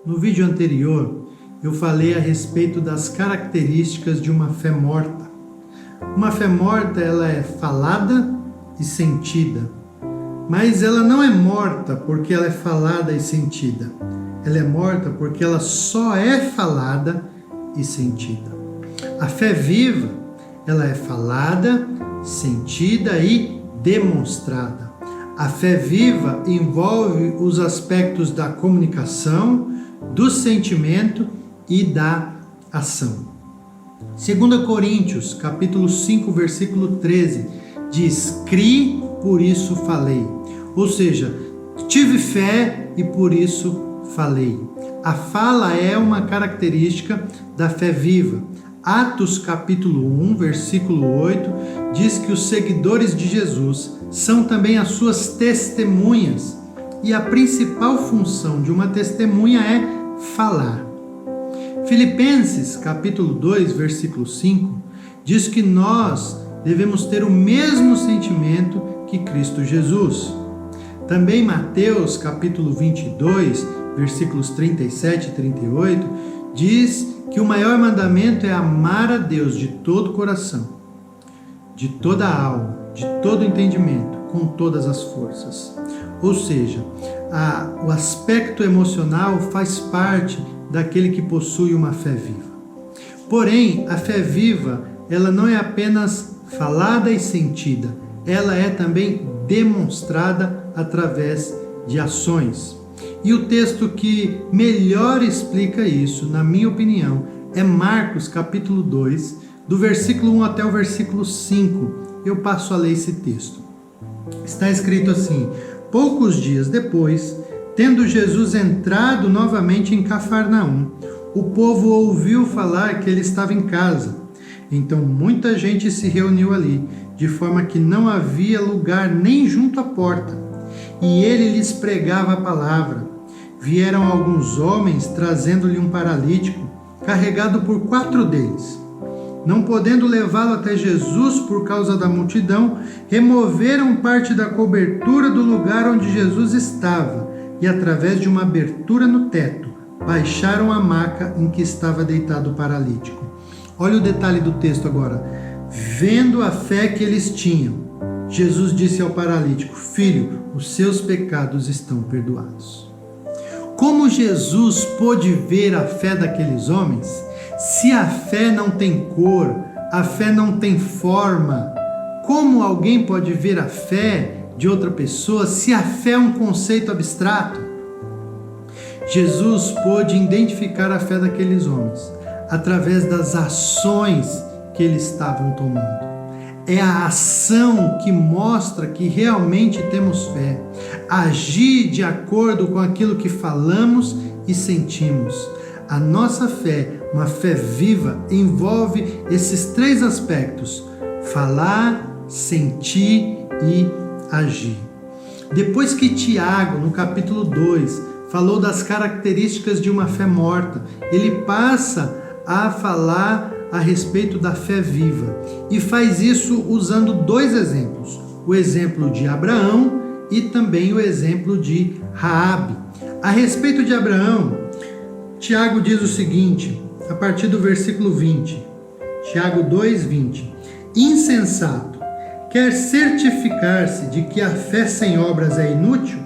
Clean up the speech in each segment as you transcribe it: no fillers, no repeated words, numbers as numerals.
No vídeo anterior, eu falei a respeito das características de uma fé morta. Uma fé morta, ela é falada e sentida, mas ela não é morta porque ela é falada e sentida. Ela é morta porque ela só é falada e sentida. A fé viva, ela é falada, sentida e demonstrada. A fé viva envolve os aspectos da comunicação, do sentimento e da ação. 2 Coríntios, capítulo 5, versículo 13, diz: "Cri, por isso falei." Ou seja, tive fé e por isso falei. A fala é uma característica da fé viva. Atos capítulo 1, versículo 8, diz que os seguidores de Jesus são também as suas testemunhas. E a principal função de uma testemunha é falar. Filipenses capítulo 2, versículo 5, diz que nós devemos ter o mesmo sentimento que Cristo Jesus. Também Mateus capítulo 22, versículos 37 e 38, diz que o maior mandamento é amar a Deus de todo o coração, de toda a alma, de todo o entendimento, com todas as forças. Ou seja, o aspecto emocional faz parte daquele que possui uma fé viva. Porém, a fé viva, ela não é apenas falada e sentida, ela é também demonstrada através de ações. E o texto que melhor explica isso, na minha opinião, é Marcos capítulo 2, do versículo 1 até o versículo 5. Eu passo a ler esse texto. Está escrito assim: poucos dias depois, tendo Jesus entrado novamente em Cafarnaum, o povo ouviu falar que ele estava em casa. Então muita gente se reuniu ali, de forma que não havia lugar nem junto à porta. E ele lhes pregava a palavra. Vieram alguns homens trazendo-lhe um paralítico, carregado por 4 deles. Não podendo levá-lo até Jesus por causa da multidão, removeram parte da cobertura do lugar onde Jesus estava e, através de uma abertura no teto, baixaram a maca em que estava deitado o paralítico. Olha o detalhe do texto agora. Vendo a fé que eles tinham, Jesus disse ao paralítico: "Filho, os seus pecados estão perdoados." Como Jesus pôde ver a fé daqueles homens? Se a fé não tem cor, a fé não tem forma, como alguém pode ver a fé de outra pessoa se a fé é um conceito abstrato? Jesus pôde identificar a fé daqueles homens através das ações que eles estavam tomando. É a ação que mostra que realmente temos fé. Agir de acordo com aquilo que falamos e sentimos. A nossa fé, uma fé viva, envolve esses 3 aspectos: falar, sentir e agir. Depois que Tiago, no capítulo 2, falou das características de uma fé morta, ele passa a falar a respeito da fé viva e faz isso usando 2 exemplos: o exemplo de Abraão e também o exemplo de Raabe. A respeito de Abraão, Tiago diz o seguinte, a partir do versículo 20, Tiago 2:20: "Insensato, quer certificar-se de que a fé sem obras é inútil?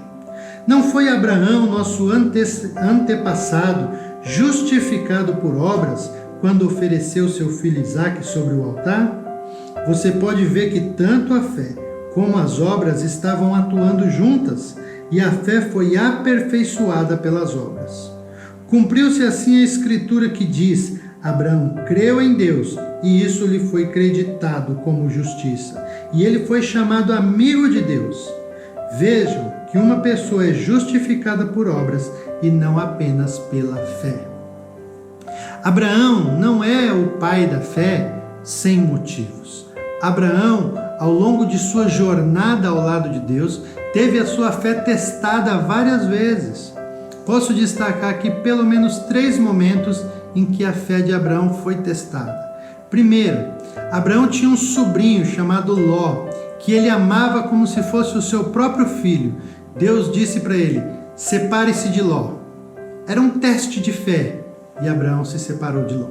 Não foi Abraão, nosso antepassado, justificado por obras quando ofereceu seu filho Isaque sobre o altar?" Você pode ver que tanto a fé como as obras estavam atuando juntas, e a fé foi aperfeiçoada pelas obras. Cumpriu-se assim a escritura que diz: "Abraão creu em Deus, e isso lhe foi creditado como justiça, e ele foi chamado amigo de Deus." Vejam que uma pessoa é justificada por obras e não apenas pela fé. Abraão não é o pai da fé sem motivos. Abraão, ao longo de sua jornada ao lado de Deus, teve a sua fé testada várias vezes. Posso destacar aqui pelo menos 3 momentos em que a fé de Abraão foi testada. Primeiro, Abraão tinha um sobrinho chamado Ló, que ele amava como se fosse o seu próprio filho. Deus disse para ele: "Separe-se de Ló." era um teste de fé e Abraão se separou de Ló.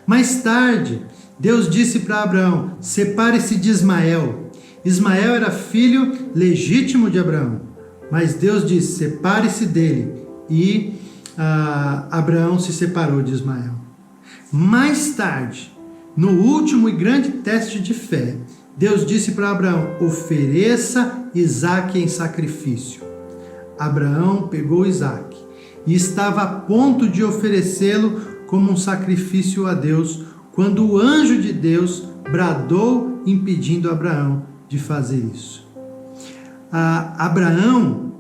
Mais tarde, Deus disse para Abraão: separe-se de Ismael. Ismael era filho legítimo de Abraão, mas Deus disse: separe-se dele, e Abraão se separou de Ismael. Mais tarde, no último e grande teste de fé, Deus disse para Abraão: ofereça Isaque em sacrifício. Abraão pegou Isaque e estava a ponto de oferecê-lo como um sacrifício a Deus, quando o anjo de Deus bradou impedindo Abraão de fazer isso. Abraão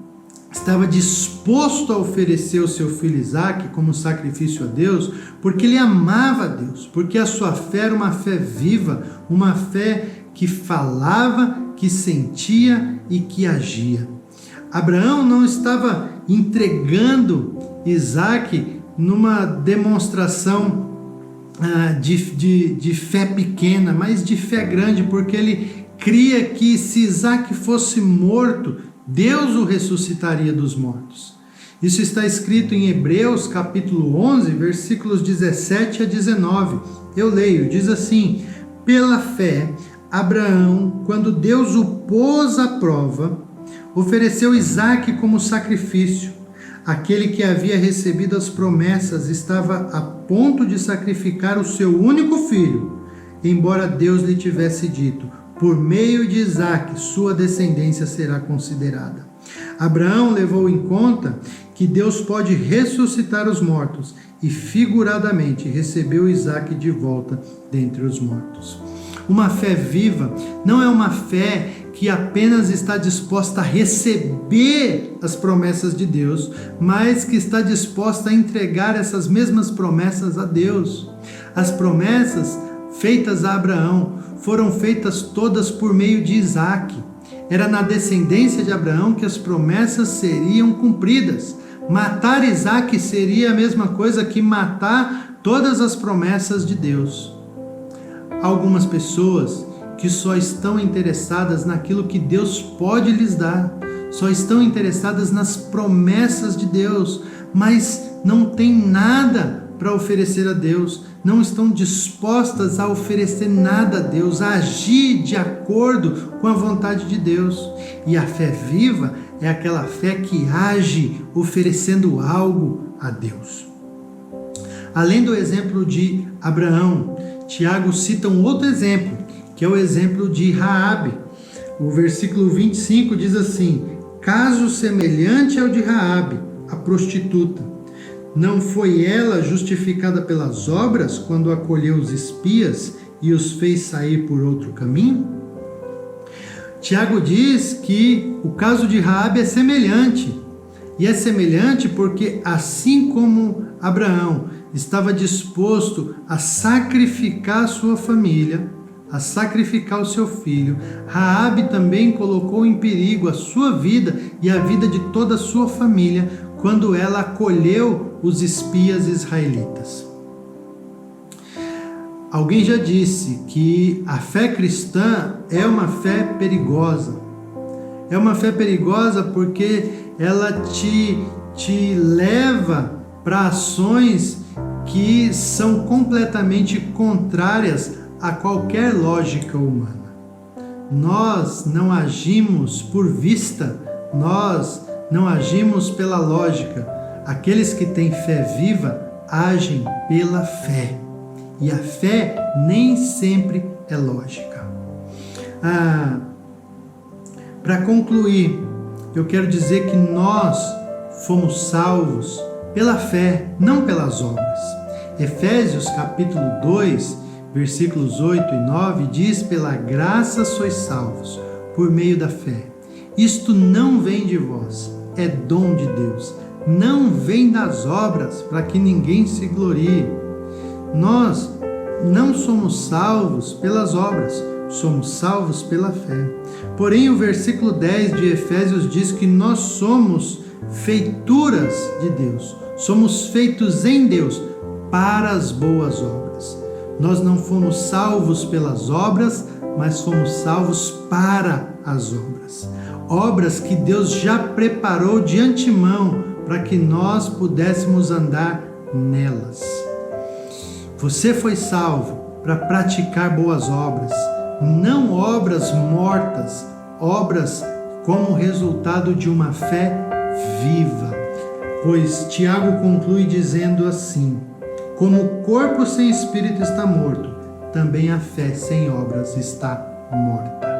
estava disposto a oferecer o seu filho Isaque como sacrifício a Deus, porque ele amava a Deus, porque a sua fé era uma fé viva, uma fé que falava, que sentia e que agia. Abraão não estava entregando Isaque numa demonstração de fé pequena, mas de fé grande, porque ele cria que se Isaque fosse morto, Deus o ressuscitaria dos mortos. Isso está escrito em Hebreus capítulo 11, versículos 17 a 19. Eu leio, diz assim: pela fé, Abraão, quando Deus o pôs à prova, ofereceu Isaque como sacrifício. Aquele que havia recebido as promessas estava a ponto de sacrificar o seu único filho, embora Deus lhe tivesse dito: por meio de Isaque, sua descendência será considerada. Abraão levou em conta que Deus pode ressuscitar os mortos e, figuradamente, recebeu Isaque de volta dentre os mortos. Uma fé viva não é uma fé que apenas está disposta a receber as promessas de Deus, mas que está disposta a entregar essas mesmas promessas a Deus. As promessas feitas a Abraão foram feitas todas por meio de Isaque. Era na descendência de Abraão que as promessas seriam cumpridas. Matar Isaque seria a mesma coisa que matar todas as promessas de Deus. Algumas pessoas que só estão interessadas naquilo que Deus pode lhes dar, só estão interessadas nas promessas de Deus, mas não têm nada para oferecer a Deus, não estão dispostas a oferecer nada a Deus, a agir de acordo com a vontade de Deus. E a fé viva é aquela fé que age oferecendo algo a Deus. Além do exemplo de Abraão, Tiago cita um outro exemplo, que é o exemplo de Raabe. O versículo 25 diz assim: caso semelhante ao de Raabe, a prostituta. Não foi ela justificada pelas obras quando acolheu os espias e os fez sair por outro caminho? Tiago diz que o caso de Raabe é semelhante. E é semelhante porque, assim como Abraão estava disposto a sacrificar sua família, a sacrificar o seu filho, Raabe também colocou em perigo a sua vida e a vida de toda a sua família quando ela acolheu os espias israelitas. Alguém já disse que a fé cristã é uma fé perigosa. É uma fé perigosa porque ela te leva para ações que são completamente contrárias a qualquer lógica humana. Nós não agimos por vista, nós não agimos pela lógica. Aqueles que têm fé viva agem pela fé. E a fé nem sempre é lógica. Para concluir, eu quero dizer que nós fomos salvos pela fé, não pelas obras. Efésios capítulo 2, versículos 8 e 9 diz: pela graça sois salvos, por meio da fé. Isto não vem de vós, é dom de Deus. Não vem das obras, para que ninguém se glorie. Nós não somos salvos pelas obras, somos salvos pela fé. Porém, o versículo 10 de Efésios diz que nós somos feituras de Deus, somos feitos em Deus para as boas obras. Nós não fomos salvos pelas obras, mas fomos salvos para as obras. Obras que Deus já preparou de antemão para que nós pudéssemos andar nelas. Você foi salvo para praticar boas obras, não obras mortas, obras como resultado de uma fé viva. Pois Tiago conclui dizendo assim: como o corpo sem espírito está morto, também a fé sem obras está morta.